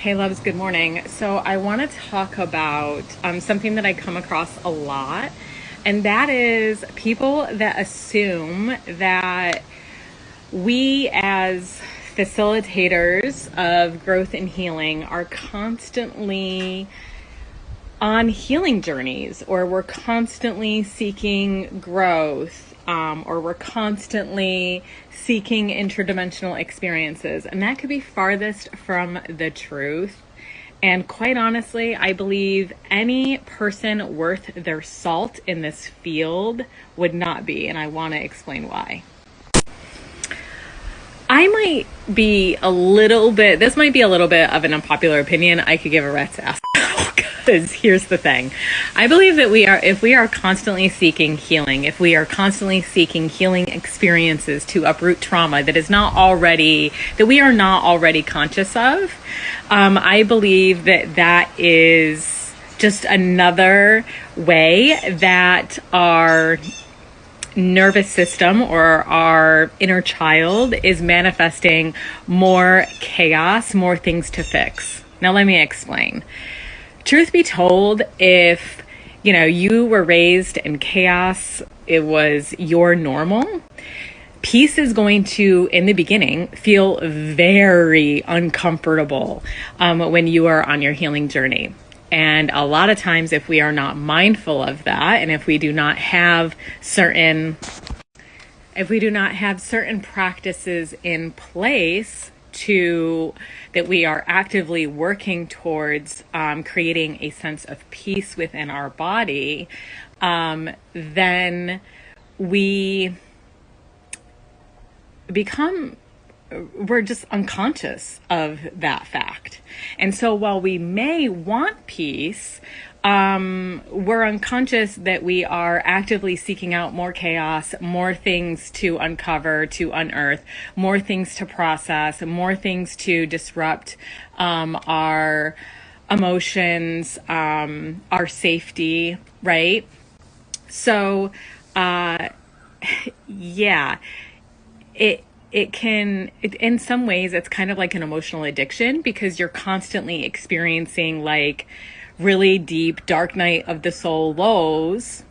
Hey loves, good morning. So I want to talk about something that I come across a lot, and that is people that assume that we as facilitators of growth and healing are constantly on healing journeys, or we're constantly seeking growth, or we're constantly seeking interdimensional experiences. And that could be farthest from the truth. And quite honestly, I believe any person worth their salt in this field would not be. And I want to explain why. This might be a little bit of an unpopular opinion. I could give a rat's ass. Because here's the thing. I believe that if we are constantly seeking healing, if we are constantly seeking healing experiences to uproot trauma that we are not already conscious of, I believe that is just another way that our nervous system or our inner child is manifesting more chaos, more things to fix. Now let me explain. Truth be told, if you were raised in chaos, it was your normal, peace is going to, in the beginning, feel very uncomfortable when you are on your healing journey. And a lot of times, if we are not mindful of that, and if we do not have certain practices in place that we are actively working towards creating a sense of peace within our body, then we're just unconscious of that fact. And so while we may want peace, we're unconscious that we are actively seeking out more chaos, more things to uncover, to unearth, more things to process, more things to disrupt our emotions, our safety, right? So, yeah, in some ways, it's kind of like an emotional addiction, because you're constantly experiencing like really deep dark night of the soul lows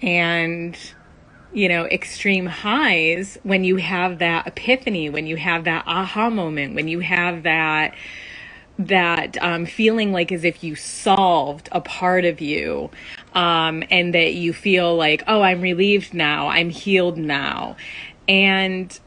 and extreme highs when you have that epiphany, when you have that aha moment, when you have that feeling like as if you solved a part of you, and that you feel like, oh, I'm relieved now, I'm healed now. And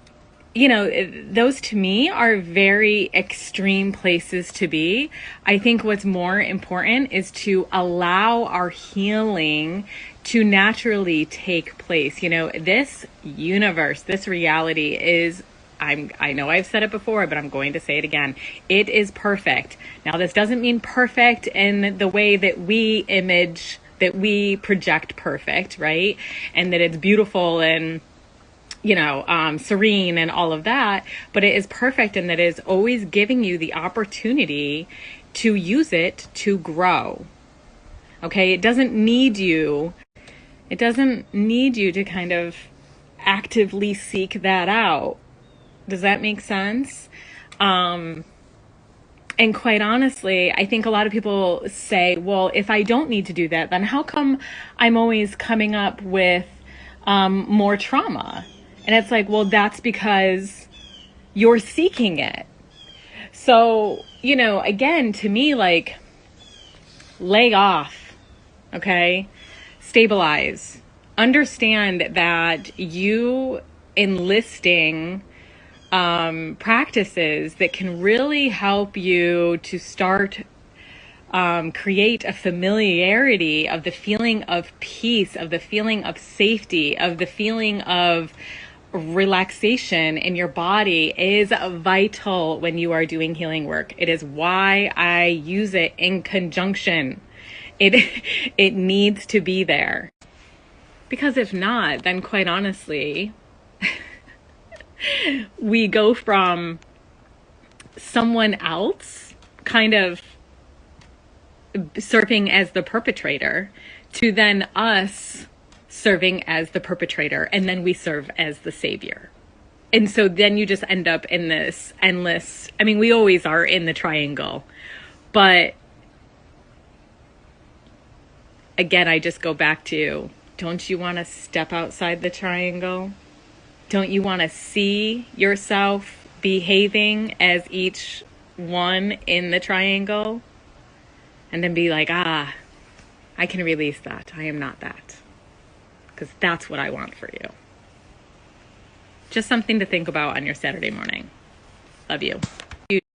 those to me are very extreme places to be. I think what's more important is to allow our healing to naturally take place. This universe, this reality is, I know I've said it before, but I'm going to say it again. It is perfect. Now, this doesn't mean perfect in the way that we project perfect, right? And that it's beautiful and serene and all of that, but it is perfect in that it is always giving you the opportunity to use it to grow. Okay. It doesn't need you to kind of actively seek that out. Does that make sense? And quite honestly, I think a lot of people say, well, if I don't need to do that, then how come I'm always coming up with more trauma? And it's like, well, that's because you're seeking it. So, again, to me, like, lay off, okay? Stabilize. Understand that you enlisting practices that can really help you to start create a familiarity of the feeling of peace, of the feeling of safety, of the feeling of relaxation in your body is vital when you are doing healing work. It is why I use it in conjunction. It needs to be there. Because if not, then quite honestly, we go from someone else kind of serving as the perpetrator to then us serving as the perpetrator, and then we serve as the savior. And so then you just end up in this endless, I mean, we always are in the triangle, but again, I just go back to, don't you want to step outside the triangle? Don't you want to see yourself behaving as each one in the triangle? And then be like, I can release that. I am not that. Because that's what I want for you. Just something to think about on your Saturday morning. Love you.